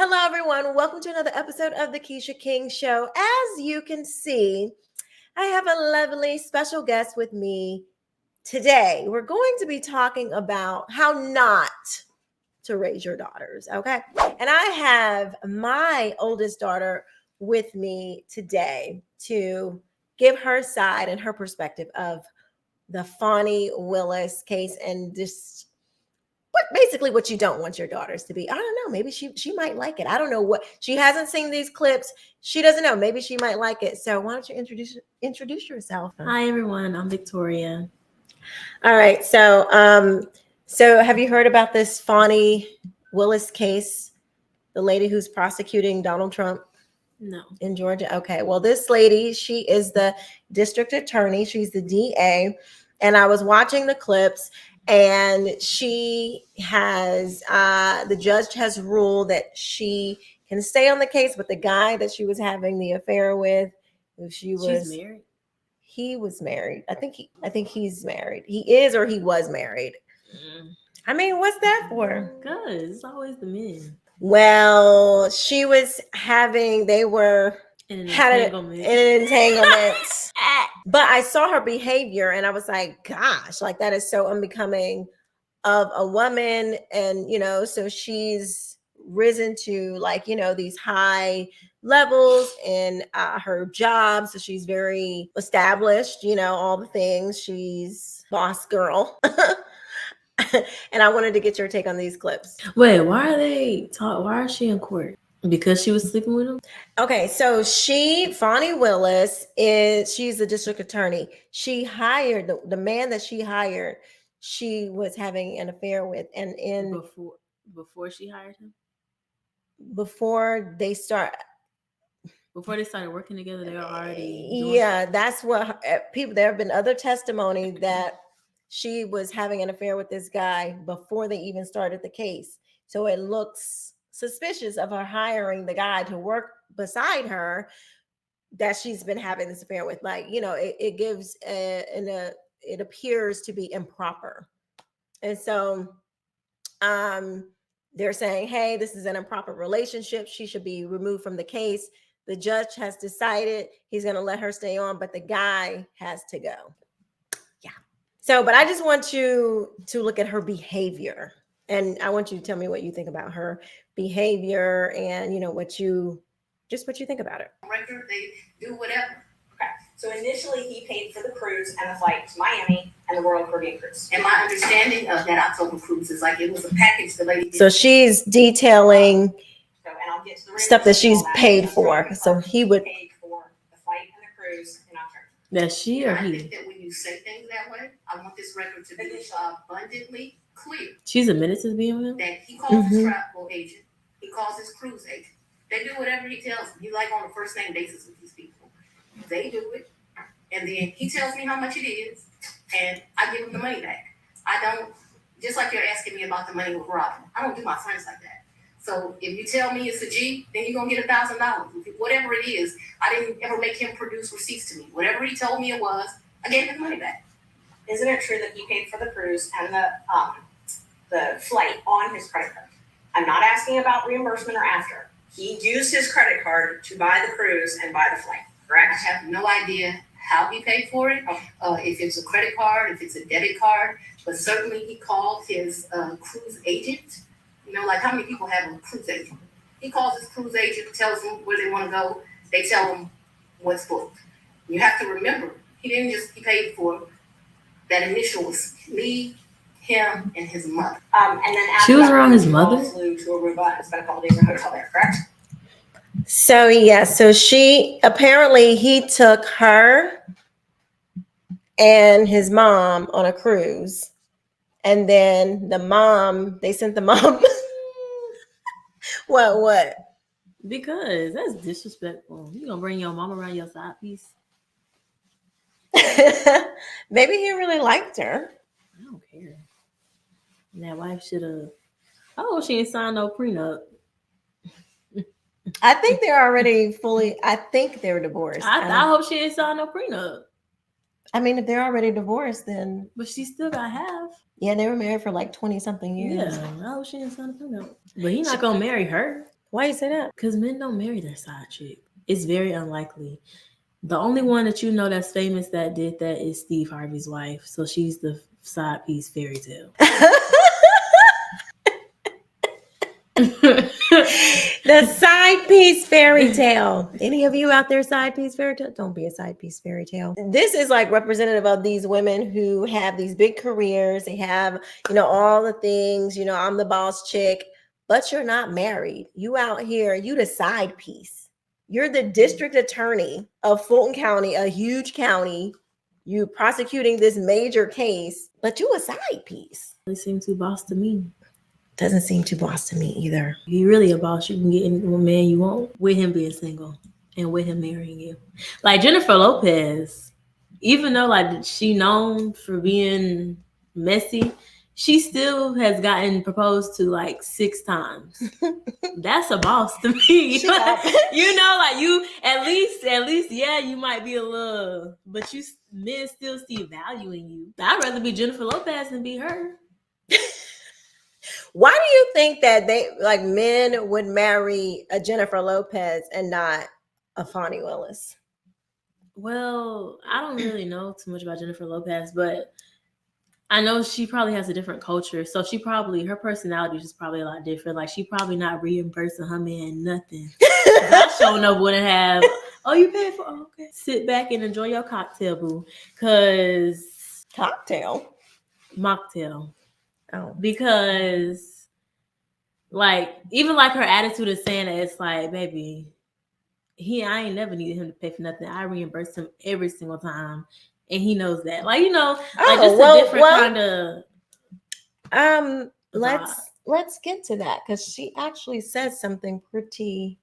Hello, everyone. Welcome to another episode of the Quisha King Show. As you can see, I have a lovely special guest with me today. We're going to be talking about how not to raise your daughters, okay? And I have my oldest daughter with me today to give her side and her perspective of the Fani Willis case and just what you don't want your daughters to be. I don't know. Maybe she might like it. I don't know what she hasn't seen these clips. She doesn't know. Maybe she might like it. So why don't you introduce yourself? Hi everyone, I'm Victoria. All right. So have you heard about this Fani Willis case? The lady who's prosecuting Donald Trump? No. In Georgia. Okay. Well, this lady, she is the district attorney. She's the DA. And I was watching the clips, and she has the judge has ruled that she can stay on the case, but the guy that she was having the affair with, She's married. He was married. I think he's married. He is, or he was married. I mean, what's that for? Good. It's always the men. Well, they were In had an an entanglement. But I saw her behavior and I was like, gosh, like that is so unbecoming of a woman. And, so she's risen to these high levels in her job. So she's very established, all the things. She's boss girl. And I wanted to get your take on these clips. Wait, why is she in court? Because she was sleeping with him? Okay, so Fani Willis, she's the district attorney. She hired the man that she hired, she was having an affair with. And before she hired him? Before they started working together, they were already that's what people, there have been other testimony that she was having an affair with this guy before they even started the case. So it looks suspicious of her hiring the guy to work beside her that she's been having this affair with. It gives it appears to be improper. And so they're saying, hey, this is an improper relationship. She should be removed from the case. The judge has decided he's going to let her stay on, but the guy has to go. Yeah. So, but I just want you to look at her behavior. And I want you to tell me what you think about her behavior and, what you think about it. Record, they do whatever. Okay. So initially he paid for the cruise and the flight to Miami and the Royal Caribbean cruise. And my understanding of that October cruise is like it was a package the lady did. So she's detailing stuff that she's paid for. So he would paid for the flight and the cruise in October. That's she or he? I think that when you say things that way, I want this record to be abundantly clear. She's admitted to being with him? That he calls his travel agent. He calls his cruise agent. They do whatever he tells them. He's like on a first name basis with these people. They do it. And then he tells me how much it is. And I give him the money back. I don't, just like you're asking me about the money with Robin, I don't do my friends like that. So if you tell me it's a G, then you're going to get $1,000. Whatever it is, I didn't ever make him produce receipts to me. Whatever he told me it was, I gave him the money back. Isn't it true that he paid for the cruise and the flight on his credit card? I'm not asking about reimbursement or after. He used his credit card to buy the cruise and buy the flight, correct? I have no idea how he paid for it, if it's a credit card, if it's a debit card, but certainly he called his cruise agent. Like how many people have a cruise agent? He calls his cruise agent, tells them where they want to go. They tell him what's booked. You have to remember, he paid for that initial was me, him, and his mother. And then after she was around his mother? Flew to Aruba and spent a couple days in a hotel there, correct? So he took her and his mom on a cruise. And then they sent the mom. What? Because that's disrespectful. You gonna bring your mom around your side piece? Maybe he really liked her. I don't care. And that wife should have. Oh, she ain't signed no prenup. I think they're already I think they're divorced. I hope she ain't signed no prenup. I mean, if they're already divorced, then. But she still got half. Yeah, they were married for like 20-something years. Yeah, I hope she didn't sign a prenup. But he's not gonna marry her. Why you say that? Because men don't marry their side chick. It's very unlikely. The only one that you know that's famous that did that is Steve Harvey's wife. So she's the side piece fairy tale. The side piece fairy tale. Any of you out there, side piece fairy tale? Don't be a side piece fairy tale. This is like representative of these women who have these big careers. They have, all the things, I'm the boss chick, but you're not married. You out here, you the side piece. You're the district attorney of Fulton County, a huge county. You prosecuting this major case, but you a side piece. It seems too boss to me. Doesn't seem too boss to me either. If you're really a boss, you can get any man you want with him being single and with him marrying you. Like Jennifer Lopez, even though like she known for being messy, she still has gotten proposed to like 6 times. That's a boss to me. Like you at least, yeah, you might be a little, but men still see value in you. I'd rather be Jennifer Lopez than be her. Why do you think that men would marry a Jennifer Lopez and not a Fani Willis? Well, I don't really know too much about Jennifer Lopez, but I know she probably has a different culture. So her personality is just probably a lot different. Like she probably not reimbursing her man nothing. I sure enough wouldn't have, you paid for, okay. Sit back and enjoy your cocktail, boo. Mocktail. Oh. Because like even like her attitude is saying that it's like, baby, I ain't never needed him to pay for nothing. I reimburse him every single time. And he knows that. Like, a different kind of let's get to that because she actually says something pretty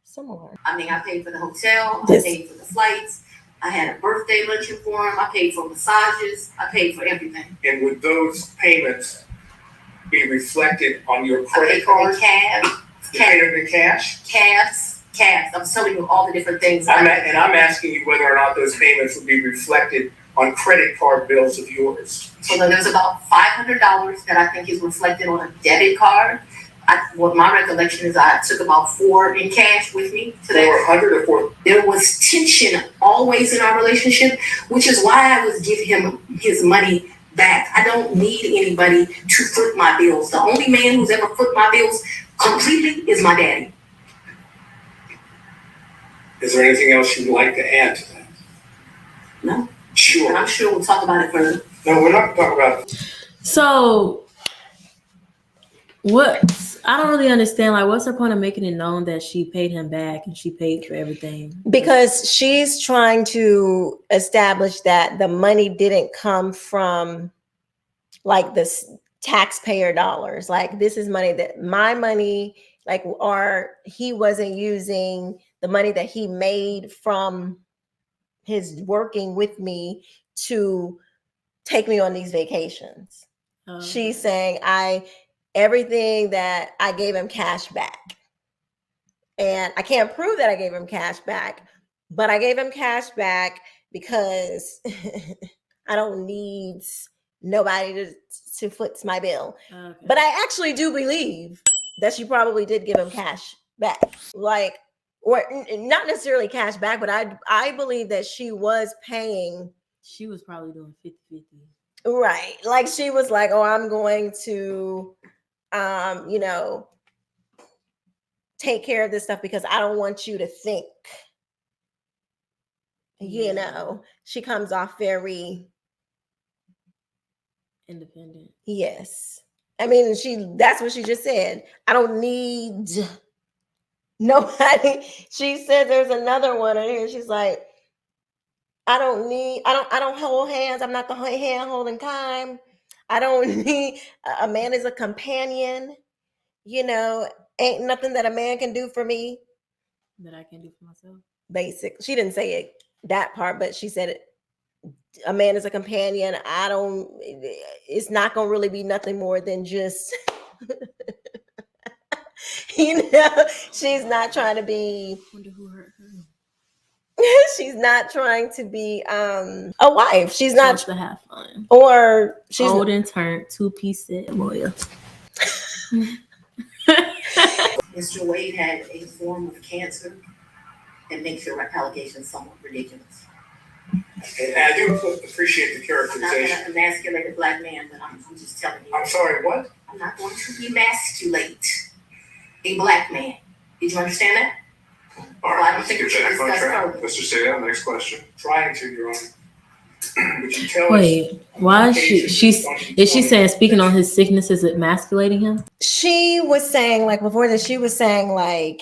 similar. I mean, I paid for the hotel, I paid for the flights, I had a birthday luncheon for him, I paid for massages, I paid for everything. And would those payments be reflected on your credit card? You paid them in cash? Cabs. I'm telling you all the different things. I'm asking you whether or not those payments would be reflected on credit card bills of yours. So then there's about $500 that I think is reflected on a debit card. My recollection is I took about 4 in cash with me to that. 400 or 4? There was tension always in our relationship, which is why I was giving him his money back. I don't need anybody to foot my bills. The only man who's ever foot my bills completely is my daddy. Is there anything else you'd like to add to that? No. Sure. And I'm sure we'll talk about it further. No, we're not talking about it. So, I don't really understand. Like, what's the point of making it known that she paid him back and she paid for everything? Because she's trying to establish that the money didn't come from like this taxpayer dollars. Like, this is money that my money, or he wasn't using the money that he made from his working with me to take me on these vacations. She's saying everything that I gave him cash back. And I can't prove that I gave him cash back, but I gave him cash back because I don't need nobody to foots my bill. Okay. But I actually do believe that she probably did give him cash back. Or not necessarily cash back, but I believe that she was paying. She was probably doing 50-50. Right. Like she was like, I'm going to, take care of this stuff because I don't want you to think, she comes off very independent. Yes. I mean, that's what she just said. I don't need nobody. She said there's another one in here. She's like, I don't hold hands. I'm not the hand holding kind. I don't need a man as a companion. Ain't nothing that a man can do for me that I can do for myself. Basic. She didn't say it, that part, but she said it. A man is a companion. It's not going to really be nothing more than just, she's not trying to be. I wonder who hurt her. She's not trying to be a wife. She's not to have fun. Or she's old and turned 2-piece set lawyer. Mr. Wade had a form of cancer that makes your allegations somewhat ridiculous. And I do appreciate the I'm not characterization. gonna emasculate a black man, but I'm just telling you. I'm sorry, what? I'm not going to emasculate a black man. Did you understand that? All Well, I right, don't let's think get we should back on discuss track. further. Let's just say that. Next question. Trying to, Your Honor. Would you tell us? Wait, why is she saying speaking on his sickness is emasculating him? She was saying, like, before this, she was saying, like,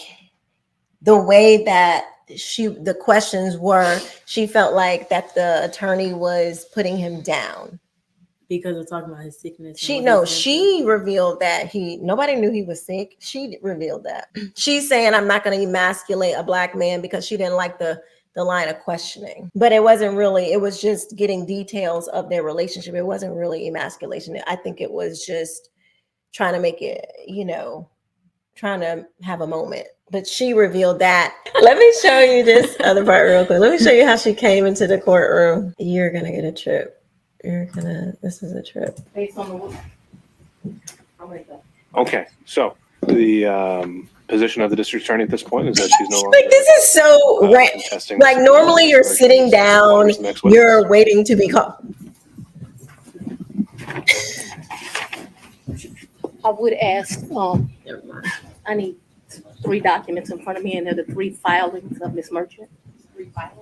the way that the questions were, she felt like that the attorney was putting him down. Because of talking about his sickness. She revealed that nobody knew he was sick. She revealed that. She's saying, I'm not going to emasculate a black man, because she didn't like the line of questioning. But it wasn't really, it was just getting details of their relationship. It wasn't really emasculation. I think it was just trying to make it, trying to have a moment. But she revealed that. Let me show you this other part real quick. Let me show you how she came into the courtroom. You're going to get a trip. This is a trip. Based on the. Okay, so the position of the district attorney at this point is that she's no longer Like, this is so contesting. like, normally you're sitting down, you're waiting to be called. I would ask, Never mind. I need 3 documents in front of me, and they're the 3 filings of Ms. Merchant. 3 filings.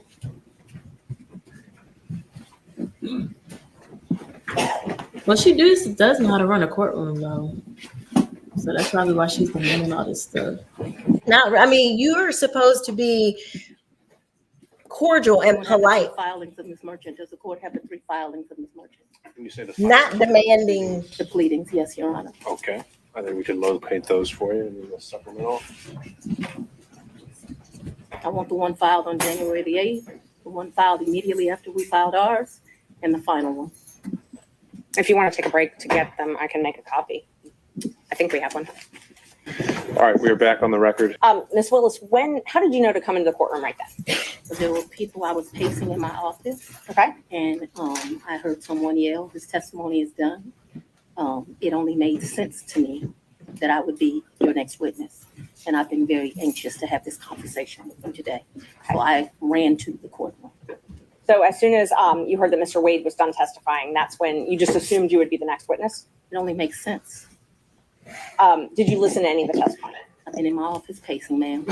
Well, she does know how to run a courtroom, though. So that's probably why she's been doing all this stuff. You're supposed to be cordial and polite, Filings of Ms. Merchant. Does the court have the 3 filings of Ms. Merchant? When you say the not demanding. The pleadings, yes, Your Honor. Okay, I think we could locate those for you in the supplemental. I want the one filed on January the 8th, the one filed immediately after we filed ours, and the final one. If you want to take a break to get them, I can make a copy. I think we have one. All right, we are back on the record. Ms. Willis, how did you know to come into the courtroom right then? There were people, I was pacing in my office, Okay. and I heard someone yell, "His testimony is done." It only made sense to me that I would be your next witness, and I've been very anxious to have this conversation with you today. So I ran to the courtroom. So as soon as you heard that Mr. Wade was done testifying, that's when you just assumed you would be the next witness? It only makes sense. Did you listen to any of the testimony? I've been in my office pacing, ma'am.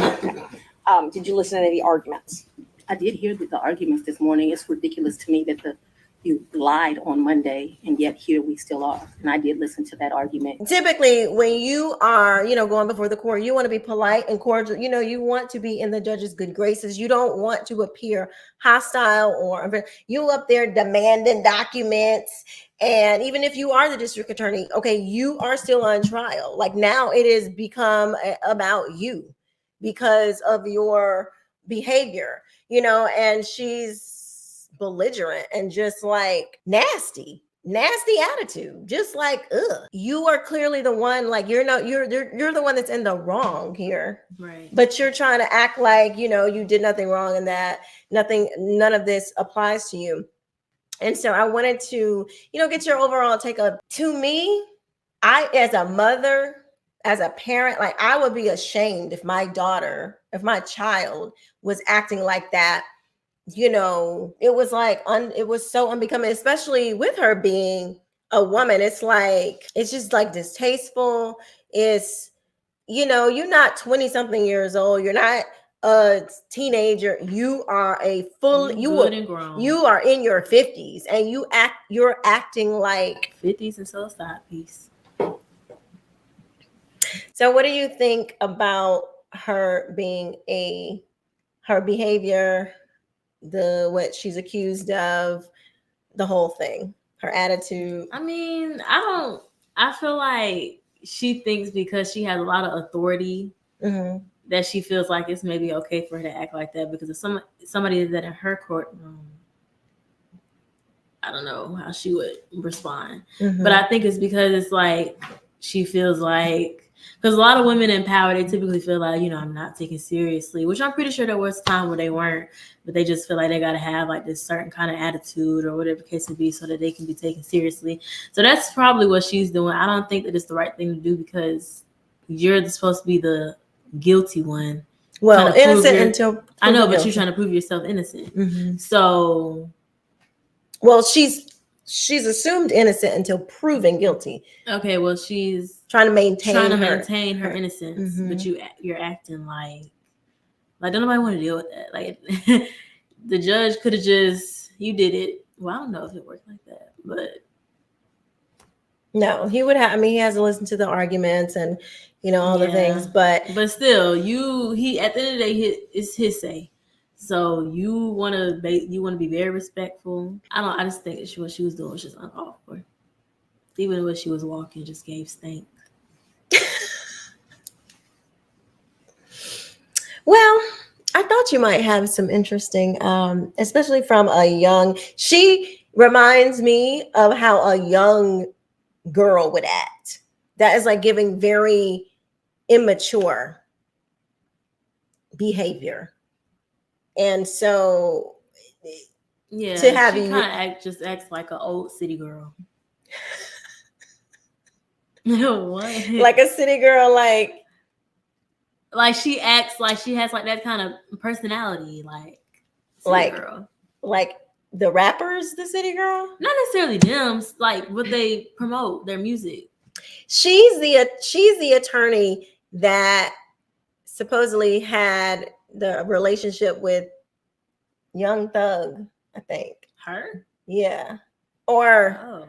Did you listen to any of the arguments? I did hear the arguments this morning. It's ridiculous to me that you lied on Monday, and yet here we still are. And I did listen to that argument. Typically, when you are, going before the court, you want to be polite and cordial. You want to be in the judge's good graces. You don't want to appear hostile or you up there demanding documents. And even if you are the district attorney, okay, you are still on trial. Like, now it has become about you because of your behavior, and she's belligerent and just like nasty attitude, just like, ugh. You are clearly the one, like, you're the one that's in the wrong here, Right? but you're trying to act like you did nothing wrong and that none of this applies to you. And so I wanted to get your overall take of, to me, I, as a mother, as a parent, like, I would be ashamed if my child was acting like that. It was like, it was so unbecoming, especially with her being a woman. It's like, it's just like distasteful. It's, you're not 20 something years old. You're not a teenager. You are a full, you are in your 50s, and you're acting like 50s and so side piece. So what do you think about her her behavior, what she's accused of, the whole thing, her attitude? I feel like she thinks because she has a lot of authority that she feels like it's maybe okay for her to act like that, because if somebody that in her courtroom, I don't know how she would respond. But I think it's because it's like she feels like, because a lot of women in power, they typically feel like, I'm not taken seriously, which I'm pretty sure there was a time where they weren't, but they just feel like they got to have like this certain kind of attitude or whatever the case may be so that they can be taken seriously. So that's probably what she's doing. I don't think that it's the right thing to do, because you're supposed to be the guilty one. Well, innocent your- until I know, proven but guilty. you're trying to prove yourself innocent. Mhm. So, Well, she's assumed innocent until proven guilty. okay, well, she's Trying to maintain her innocence, Mhm. but you're acting like don't nobody want to deal with that. Like the judge could have just, you did it. Well, I don't know if it worked like that, but no, he would have. I mean, he has to listen to the arguments and all the things, but still, he at the end of the day, it's his say. So you want to be very respectful. I just think that what she was doing was just uncalled for. Even when she was walking, just gave stink. Well, I thought you might have some interesting, especially from a young. She reminds me of how a young girl would act. That is like giving very immature behavior, and so to have she you kind of acts like an old city girl. What? like a city girl, like she acts like she has like that kind of personality, like girl. Like the rappers, the city girl. Not necessarily them, like what they promote, their music. She's the attorney that supposedly had the relationship with Young Thug, I think. Her? Yeah. Or Oh.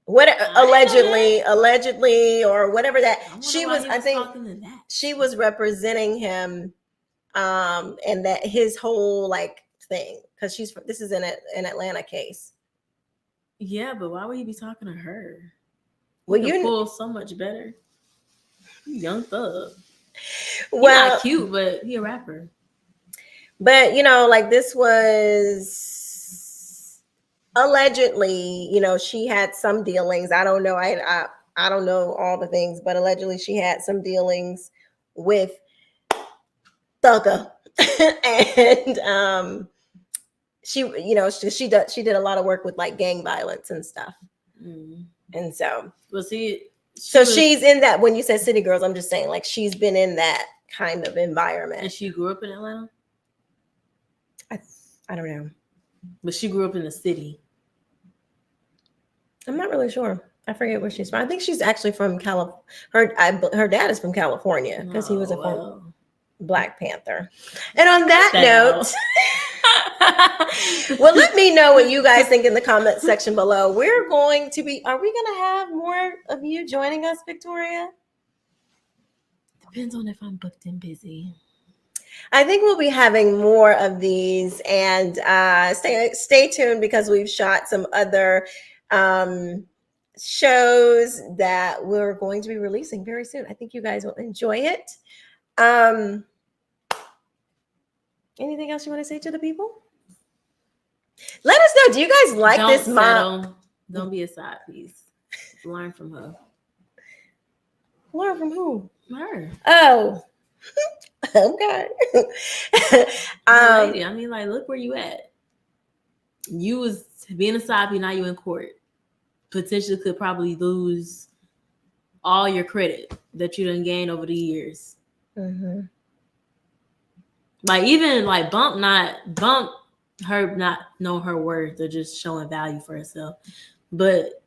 what allegedly or whatever that she was, I think she was representing him and that his whole thing, because this is an Atlanta case. Yeah, but why would he be talking to her? Well, you pull so much better. Young Thug. Well, he's not cute, but he a rapper. But this was allegedly, she had some dealings. I don't know. I don't know all the things, but allegedly she had some dealings with Thugger, and she did a lot of work with gang violence and stuff. And so she's in that. When you said city girls, I'm just saying she's been in that kind of environment. And she grew up in Atlanta? I don't know. But she grew up in the city. I'm not really sure. I forget where she's from. I think she's actually from California. Her dad is from California because he was a Black Panther. And on that note, well, let me know what you guys think in the comment section below. Are we going to have more of you joining us, Victoria? Depends on if I'm booked and busy. I think we'll be having more of these, and stay tuned because we've shot some other shows that we're going to be releasing very soon. I think you guys will enjoy it. Anything else you want to say to the people? Let us know. Do you guys like this mom? Don't be a side piece. Learn from her. Learn from who? Her. Oh. Okay. Lady, I mean, look where you at. You was being a side piece, now you in court. Potentially could probably lose all your credit that you done gained over the years. Mm-hmm. Bump her not knowing her worth or just showing value for herself. But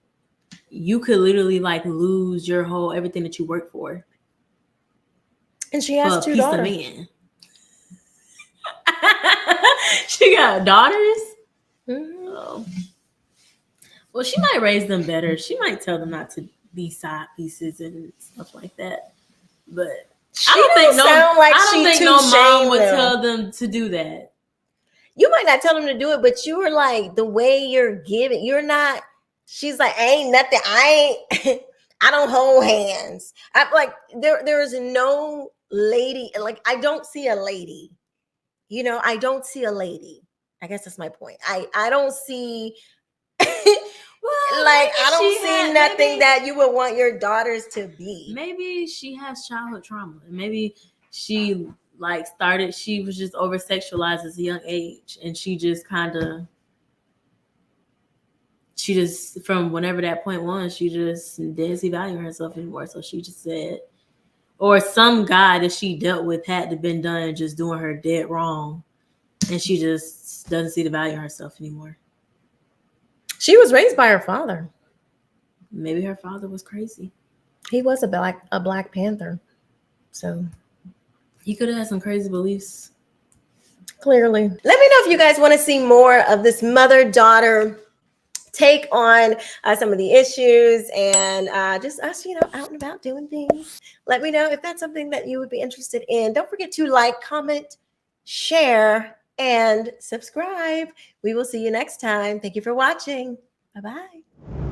you could literally lose your whole everything that you work for. And she has 2 daughters. Man. She got daughters? Mm-hmm. Oh. Well, she might raise them better. She might tell them not to be side pieces and stuff like that. But I don't think no mom would tell them to do that. You might not tell them to do it, but you were the way you're giving, you're not. She's like, ain't nothing. I don't hold hands. I'm there is no lady. I don't see a lady. I don't see a lady. I guess that's my point. I don't see. I don't see nothing that you would want your daughters to be. Maybe she has childhood trauma. Maybe she she was just over sexualized at a young age, and she just from whenever that point was, she just didn't see value in herself anymore. So she just said, or some guy that she dealt with had to been done just doing her dead wrong, and she just doesn't see the value in herself anymore. She was raised by her father. Maybe her father was crazy. He was a Black Panther. So He could have had some crazy beliefs. clearly. Let me know if you guys want to see more of this mother-daughter take on some of the issues and just us, out and about doing things. Let me know if that's something that you would be interested in. Don't forget to like, comment, share, and subscribe. We will see you next time. Thank you for watching. Bye-bye.